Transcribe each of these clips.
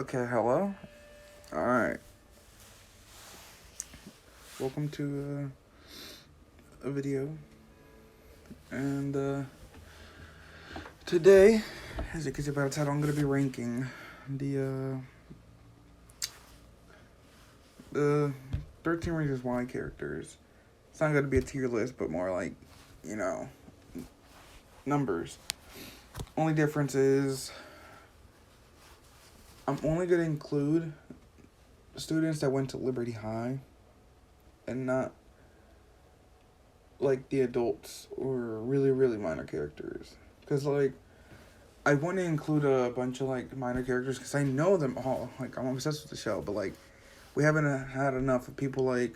Okay, hello? Alright. Welcome to a video. And today, as you can see by the title, I'm going to be ranking the 13 Reasons Why characters. It's not going to be a tier list, but more like, numbers. Only difference is I'm only going to include students that went to Liberty High and not like the adults or really, really minor characters. Because, like, I want to include a bunch of, like, minor characters because I know them all. Like, I'm obsessed with the show, but, like, we haven't had enough of people like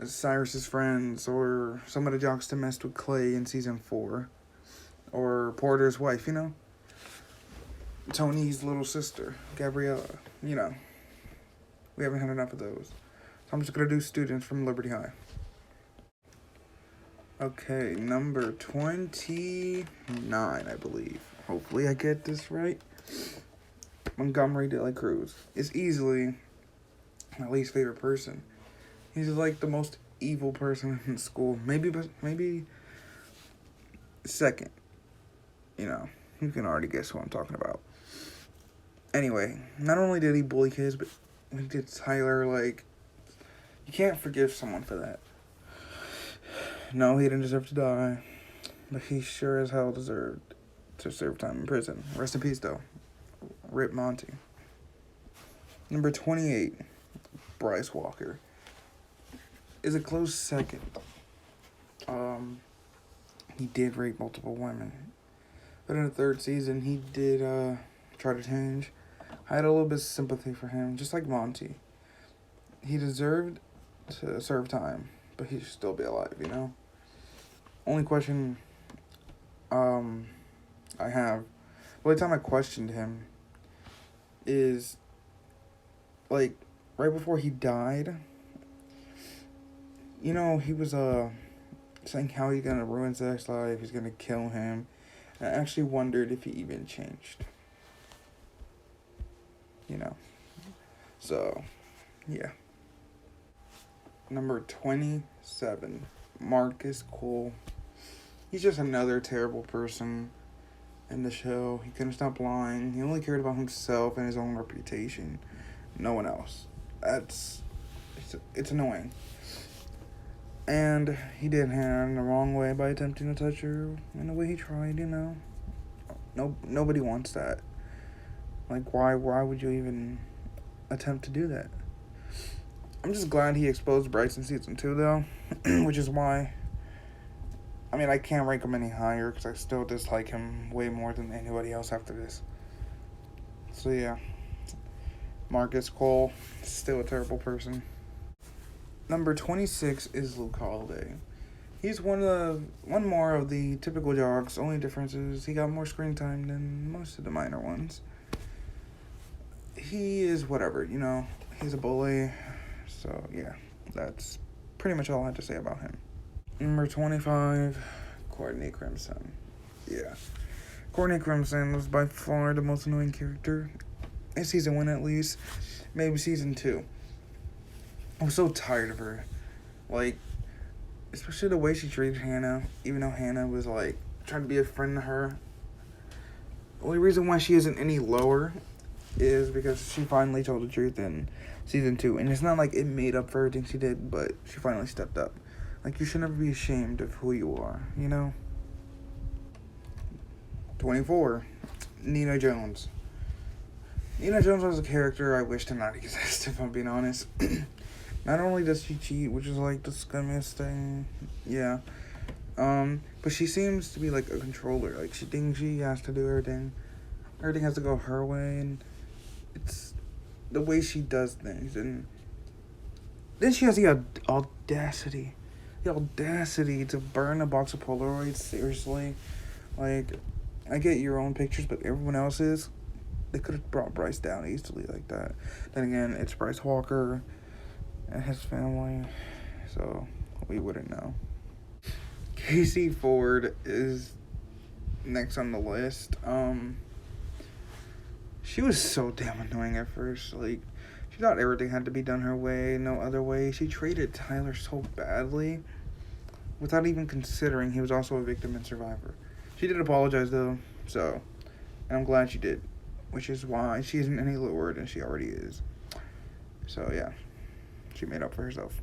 Cyrus's friends or some of the jocks that messed with Clay in season 4 or Porter's wife, Tony's little sister, Gabriella, we haven't had enough of those. So I'm just going to do students from Liberty High. Okay, number 29, I believe. Hopefully I get this right. Montgomery De La Cruz is easily my least favorite person. He's like the most evil person in school. Maybe second. You can already guess who I'm talking about. Anyway, not only did he bully kids, but he did Tyler, you can't forgive someone for that. No, he didn't deserve to die, but he sure as hell deserved to serve time in prison. Rest in peace, though. Rip Monty. Number 28, Bryce Walker, is a close second. He did rape multiple women, but in the third season, he did try to change. I had a little bit of sympathy for him, just like Monty. He deserved to serve time, but he should still be alive, Only question I have, the only time I questioned him is, right before he died, he was saying how he's gonna ruin Zach's life, he's gonna kill him. And I actually wondered if he even changed. So, yeah. Number 27, Marcus Cole. He's just another terrible person in the show. He couldn't stop lying. He only cared about himself and his own reputation. No one else. It's annoying. And he did Hannah in the wrong way by attempting to touch her in the way he tried, Nobody wants that. Why would you even attempt to do that? I'm just glad he exposed Bryce in season 2, though, which is why, I can't rank him any higher because I still dislike him way more than anybody else after this. So, yeah, Marcus Cole, still a terrible person. Number 26 is Luke Holiday. He's one more of the typical jocks. Only difference is he got more screen time than most of the minor ones. He is whatever, he's a bully. So, yeah, that's pretty much all I have to say about him. Number 25, Courtney Crimson. Yeah. Courtney Crimson was by far the most annoying character. In season 1, at least. Maybe season 2. I was so tired of her. Especially the way she treated Hannah. Even though Hannah was, trying to be a friend to her. The only reason why she isn't any lower is because she finally told the truth in season 2. And it's not like it made up for everything she did, but she finally stepped up. You should never be ashamed of who you are, 24, Nina Jones. Nina Jones was a character I wish did not exist, if I'm being honest. Not only does she cheat, which is, the scummiest thing, yeah, but she seems to be, a controller. She thinks she has to do everything. Everything has to go her way, and it's the way she does things. And then she has the audacity to burn a box of Polaroids, seriously. I get your own pictures, but everyone else's, they could have brought Bryce down easily like that. Then again, it's Bryce Walker and his family, so we wouldn't know. Casey Ford is next on the list. She was so damn annoying at first. Like, she thought everything had to be done her way, no other way. She treated Tyler so badly without even considering he was also a victim and survivor. She did apologize, though, so, and I'm glad she did, which is why she isn't any lower than she already is. So, yeah, she made up for herself.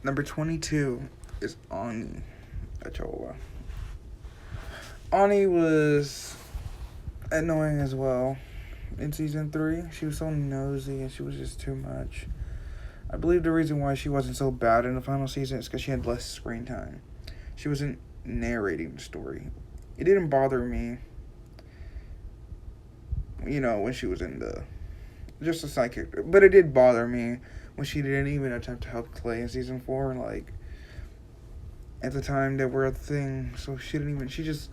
Number 22 is Ani Achola. Ani was annoying as well. In season 3, she was so nosy and she was just too much. I believe the reason why she wasn't so bad in the final season is because she had less screen time. She wasn't narrating the story. It didn't bother me, when she was in just a side character. But it did bother me when she didn't even attempt to help Clay in season 4. Like, at the time, there were a thing, so she just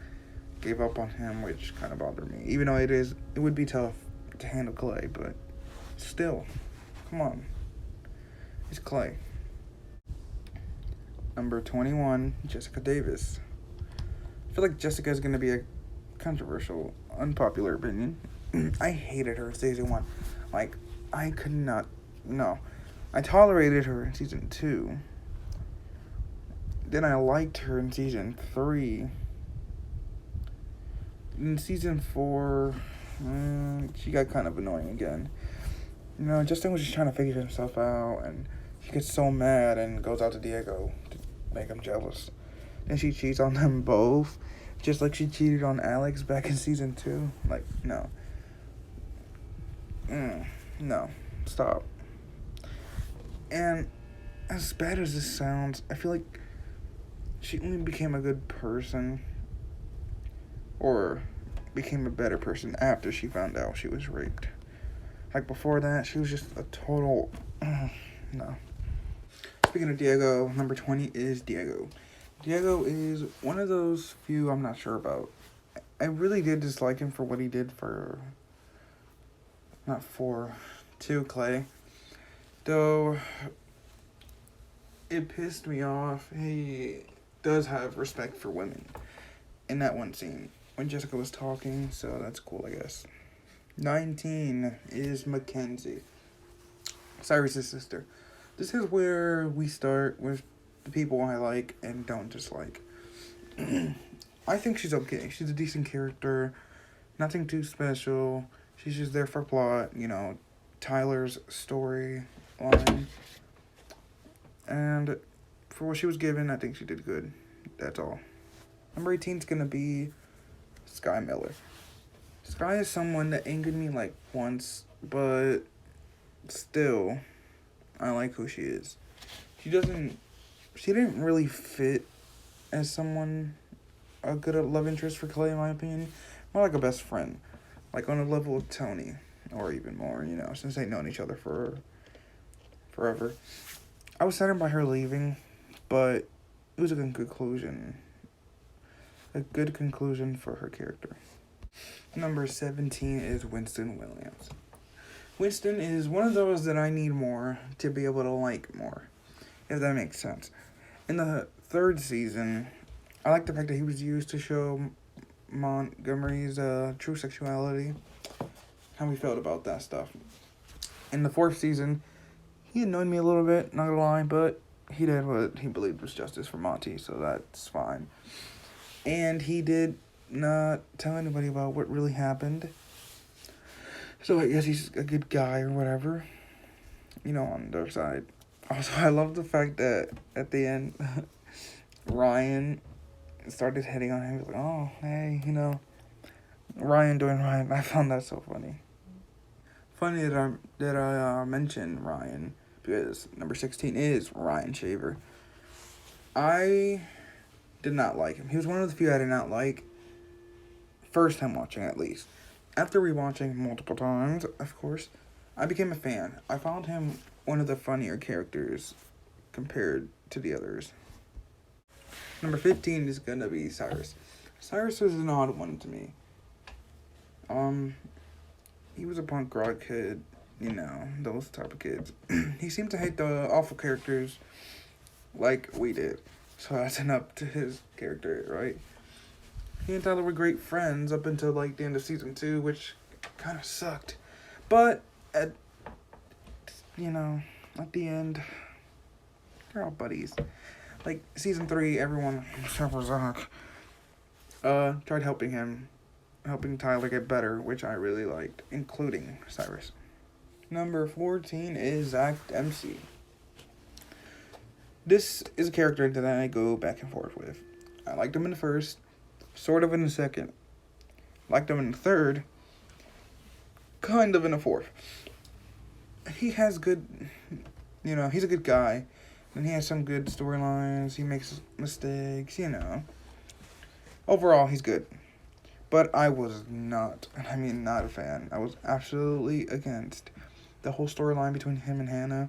gave up on him, which kind of bothered me. Even though it would be tough to handle Clay, but still, come on. It's Clay. Number 21, Jessica Davis. I feel like Jessica is going to be a controversial, unpopular opinion. I hated her in season 1. Like, I could not, no. I tolerated her in season 2. Then I liked her in season 3. In season 4, she got kind of annoying again. Justin was just trying to figure himself out, and she gets so mad and goes out to Diego to make him jealous. Then she cheats on them both, just like she cheated on Alex back in season 2. Like, no. No. Stop. And as bad as this sounds, I feel like she only became a good person, or became a better person after she found out she was raped. Like, before that, she was just a total, no. Speaking of Diego, number 20 is Diego. Diego is one of those few I'm not sure about. I really did dislike him for what he did to Clay. Though, it pissed me off. He does have respect for women in that one scene when Jessica was talking, so that's cool, I guess. 19 is Mackenzie, Cyrus' sister. This is where we start with the people I like and don't dislike. I think she's okay. She's a decent character. Nothing too special. She's just there for plot, Tyler's storyline. And for what she was given, I think she did good. That's all. Number 18 is going to be Sky Miller. Sky is someone that angered me like once, but still, I like who she is. She didn't really fit as a good love interest for Clay, in my opinion. More like a best friend. Like on a level of Tony, or even more, since they've known each other for forever. I was saddened by her leaving, but it was a good conclusion. A good conclusion for her character. Number 17 is Winston Williams. Winston is one of those that I need more to be able to like more, if that makes sense. In the 3rd season, I like the fact that he was used to show Montgomery's true sexuality, how he felt about that stuff. In the 4th season, he annoyed me a little bit, not gonna lie, but he did what he believed was justice for Monty, so that's fine. And he did not tell anybody about what really happened. So I guess he's a good guy or whatever, on their side. Also, I love the fact that at the end, Ryan started hitting on him. He was like, oh, hey, Ryan doing Ryan. I found that so funny. Funny that I mentioned Ryan, because number 16 is Ryan Shaver. I did not like him. He was one of the few I did not like. First time watching, at least. After rewatching multiple times, of course, I became a fan. I found him one of the funnier characters compared to the others. Number 15 is gonna be Cyrus. Cyrus was an odd one to me. He was a punk rock kid, those type of kids. He seemed to hate the awful characters like we did. So that's up to his character, right? He and Tyler were great friends up until the end of season 2, which kind of sucked. But, at at the end, they're all buddies. Like, season 3, everyone, except for Zach, tried helping Tyler get better, which I really liked, including Cyrus. Number 14 is Zach Dempsey. This is a character that I go back and forth with. I liked him in the first, sort of in the second, liked him in the third, kind of in the fourth. He has good, he's a good guy, and he has some good storylines, he makes mistakes, Overall, he's good. But I was not a fan. I was absolutely against the whole storyline between him and Hannah.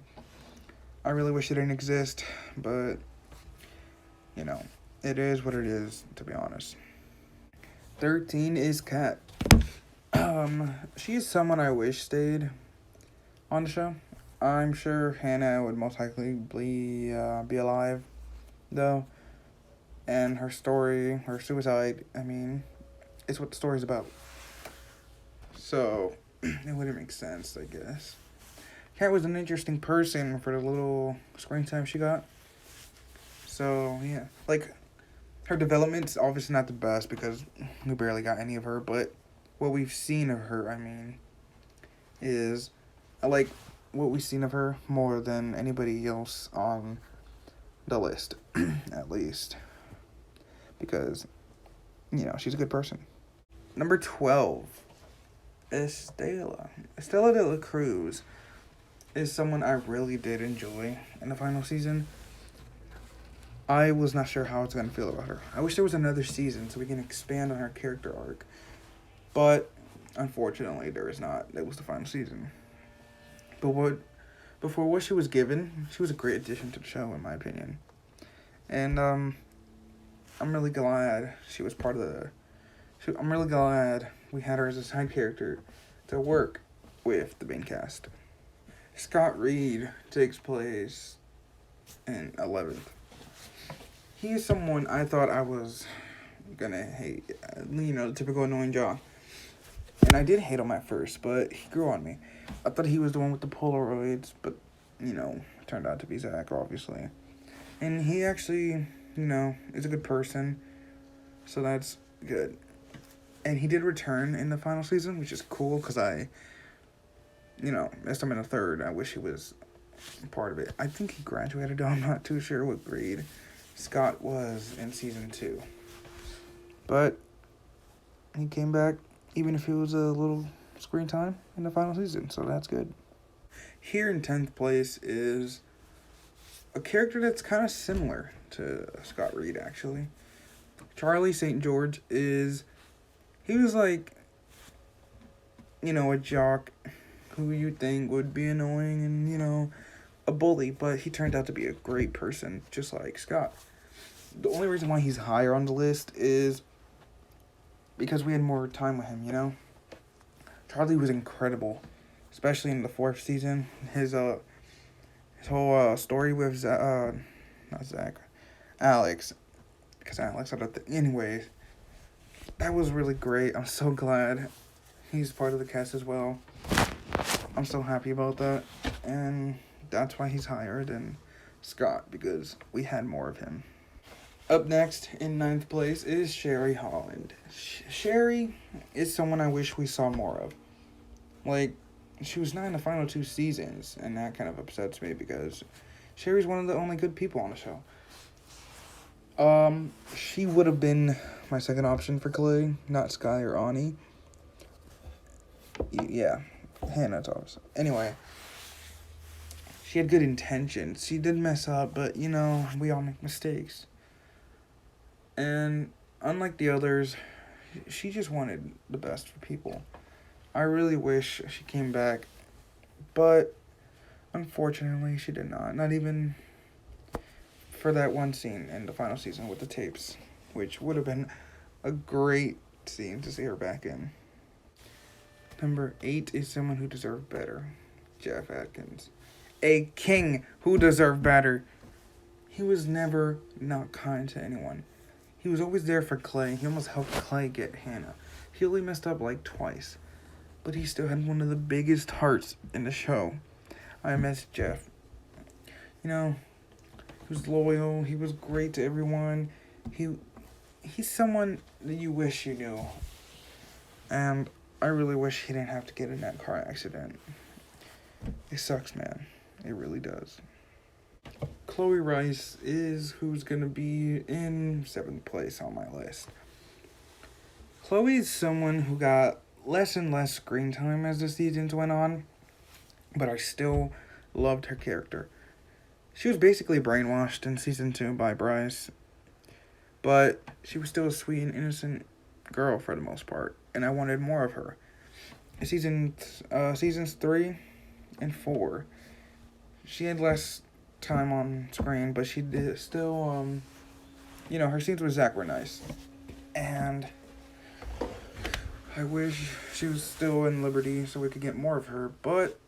I really wish it didn't exist, but, it is what it is, to be honest. 13 is Kat. She is someone I wish stayed on the show. I'm sure Hannah would most likely be alive, though. And her story, her suicide, it's what the story's about. So, it wouldn't make sense, I guess. Kat was an interesting person for the little screen time she got. So, yeah. Like, her development's obviously not the best because we barely got any of her, but what we've seen of her, is I like what we've seen of her more than anybody else on the list, at least. Because, she's a good person. Number 12, Estella. Estella de la Cruz is someone I really did enjoy in the final season. I was not sure how I was going to feel about her. I wish there was another season so we can expand on her character arc. But, unfortunately, there is not. It was the final season. But before what she was given, she was a great addition to the show, in my opinion. And, I'm really glad she was part of I'm really glad we had her as a side character to work with the main cast. Scott Reed takes place in 11th. He is someone I thought I was gonna hate. The typical annoying jock. And I did hate him at first, but he grew on me. I thought he was the one with the Polaroids, but, turned out to be Zach, obviously. And he actually, is a good person, so that's good. And he did return in the final season, which is cool, because I missed him in the third. I wish he was part of it. I think he graduated, though I'm not too sure what grade Scott was in season 2. But he came back, even if it was a little screen time in the final season, so that's good. Here in 10th place is a character that's kind of similar to Scott Reed, actually. Charlie St. George he was like, a jock who you think would be annoying and, a bully, but he turned out to be a great person, just like Scott. The only reason why he's higher on the list is because we had more time with him, Charlie was incredible, especially in the 4th season. His whole story with not Zach, Alex, because Alex, anyways, that was really great. I'm so glad he's part of the cast as well. I'm so happy about that, and that's why he's higher than Scott, because we had more of him. Up next, in 9th place, is Cherie Holland. Cherie is someone I wish we saw more of. Like, she was not in the final 2 seasons, and that kind of upsets me, because Cherie's one of the only good people on the show. She would have been my second option for Clay, not Sky or Ani. Yeah, Hannah talks. Anyway, she had good intentions. She did mess up, but, we all make mistakes. And unlike the others, she just wanted the best for people. I really wish she came back, but unfortunately she did not. Not even for that one scene in the final season with the tapes, which would have been a great scene to see her back in. Number 8 is someone who deserved better. Jeff Atkins. A king who deserved better. He was never not kind to anyone. He was always there for Clay. He almost helped Clay get Hannah. He only messed up like twice. but he still had one of the biggest hearts in the show. I miss Jeff. You know, he was loyal. He was great to everyone. He's someone that you wish you knew. And I really wish he didn't have to get in that car accident. It sucks, man. It really does. Chloe Rice is who's going to be in 7th place on my list. Chloe is someone who got less and less screen time as the seasons went on, but I still loved her character. She was basically brainwashed in season 2 by Bryce, but she was still a sweet and innocent girl for the most part, and I wanted more of her. Seasons 3 and 4, she had less time on screen, but she did still, her scenes with Zach were nice, and I wish she was still in Liberty so we could get more of her, but,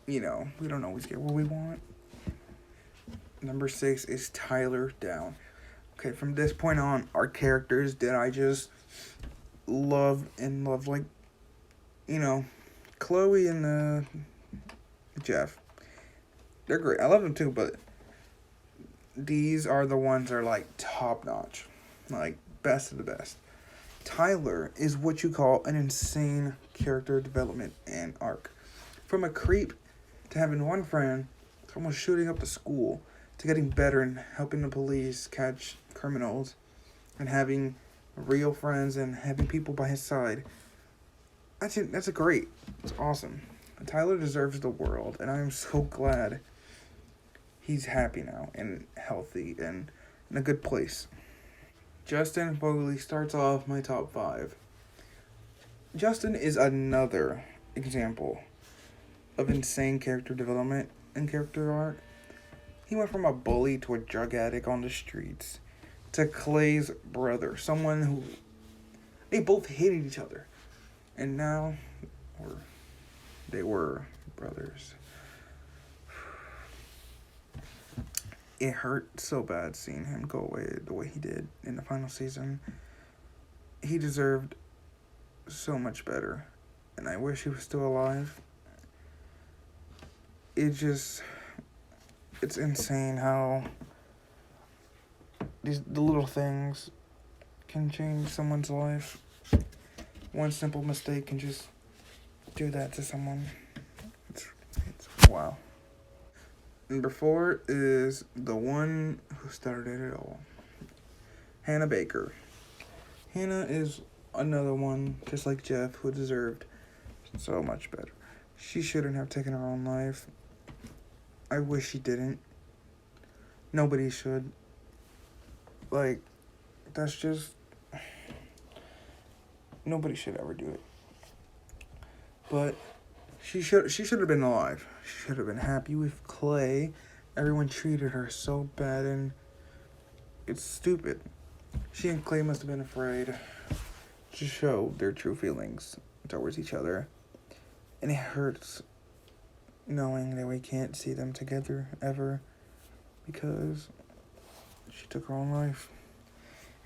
we don't always get what we want. Number 6 is Tyler Down. Okay, from this point on, our characters that I just love, like, Chloe and Jeff. They're great. I love them too, but these are the ones that are, like, top-notch. Like, best of the best. Tyler is what you call an insane character development and arc. From a creep to having one friend, to almost shooting up the school, to getting better and helping the police catch criminals, and having real friends and having people by his side. That's great. It's awesome. Tyler deserves the world, and I am so glad he's happy now and healthy and in a good place. Justin Foley starts off my top 5. Justin is another example of insane character development and character arc. He went from a bully to a drug addict on the streets to Clay's brother, someone who they both hated each other, and now they were brothers. It hurt so bad seeing him go away the way he did in the final season. He deserved so much better, and I wish he was still alive. It's insane how the little things can change someone's life. One simple mistake can just do that to someone. It's wow. Number 4 is the one who started it all. Hannah Baker. Hannah is another one, just like Jeff, who deserved so much better. She shouldn't have taken her own life. I wish she didn't. Nobody should. Like, that's just... Nobody should ever do it. But she should have been alive. She should have been happy with Clay. Everyone treated her so bad, and it's stupid. She and Clay must have been afraid to show their true feelings towards each other. And it hurts knowing that we can't see them together ever because she took her own life.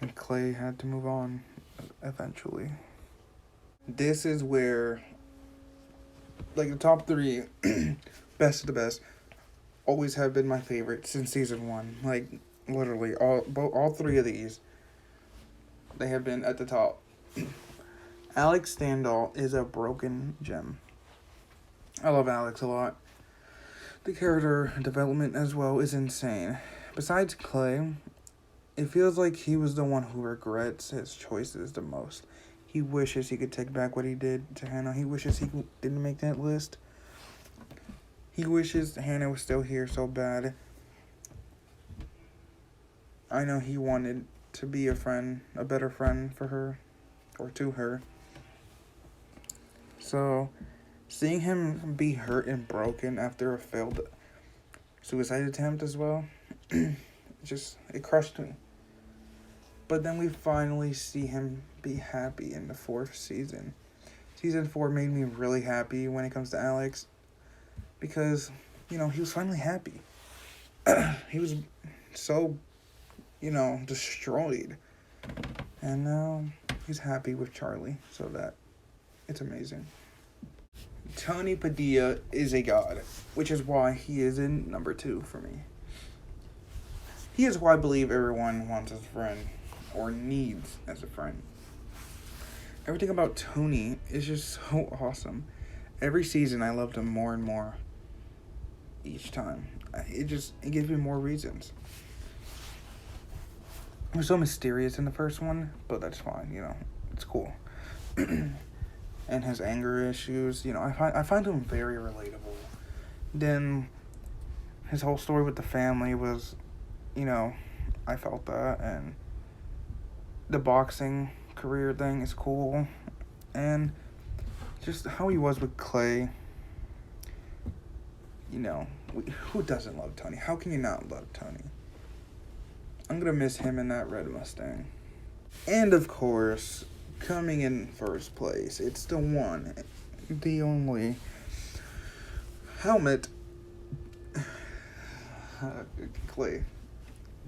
And Clay had to move on eventually. This is where, like, the top 3 best of the best always have been my favorite since season 1. Like, literally, all 3 of these, they have been at the top. Alex Standall is a broken gem. I love Alex a lot. The character development as well is insane. Besides Clay, it feels like he was the one who regrets his choices the most. He wishes he could take back what he did to Hannah. He wishes he didn't make that list. He wishes Hannah was still here so bad. I know he wanted to be a friend, a better friend for her, or to her. So, seeing him be hurt and broken after a failed suicide attempt as well, it crushed me. But then we finally see him be happy in the 4th season. Season 4 made me really happy when it comes to Alex. Because, he was finally happy. He was so, destroyed. And now he's happy with Charlie. So it's amazing. Tony Padilla is a god, which is why he is in number 2 for me. He is who I believe everyone wants as a friend, or needs as a friend. Everything about Tony is just so awesome. Every season I loved him more and more each time. It gives me more reasons. It was so mysterious in the first one, but that's fine, it's cool. And his anger issues, I find him very relatable. Then his whole story with the family was, I felt that, and the boxing career thing is cool, and just how he was with Clay. Who doesn't love Tony? How can you not love Tony? I'm gonna miss him in that red Mustang. And of course, coming in first place, it's the one, the only helmet, Clay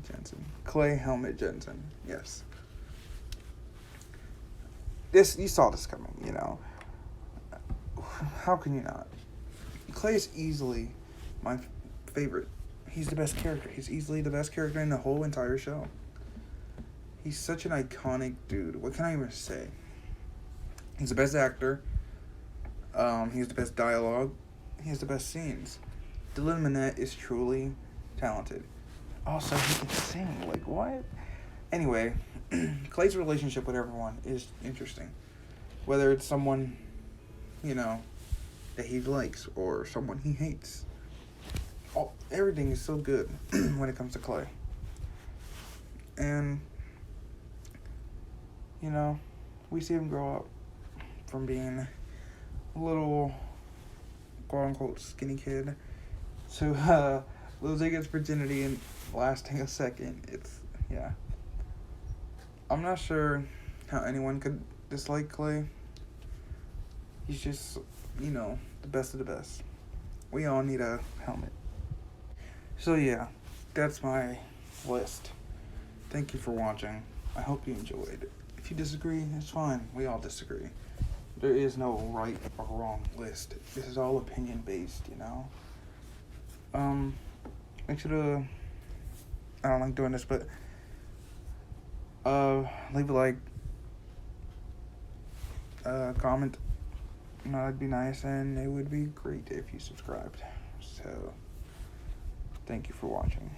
Jensen. Clay Helmet Jensen, yes. You saw this coming, How can you not? Clay is easily my favorite. He's the best character. He's easily the best character in the whole entire show. He's such an iconic dude. What can I even say? He's the best actor. He has the best dialogue. He has the best scenes. Dylan Minnette is truly talented. Also, he can sing. Like, what? Anyway, Clay's relationship with everyone is interesting. Whether it's someone, that he likes or someone he hates. Everything is so good when it comes to Clay. And, we see him grow up from being a little, quote-unquote, skinny kid to losing his virginity and lasting a second. I'm not sure how anyone could dislike Clay. He's just, the best of the best. We all need a helmet. So yeah, that's my list. Thank you for watching. I hope you enjoyed. If you disagree, it's fine. We all disagree. There is no right or wrong list. This is all opinion based, Make sure to, I don't like doing this, but leave a like, comment. That'd be nice, and it would be great if you subscribed. So, thank you for watching.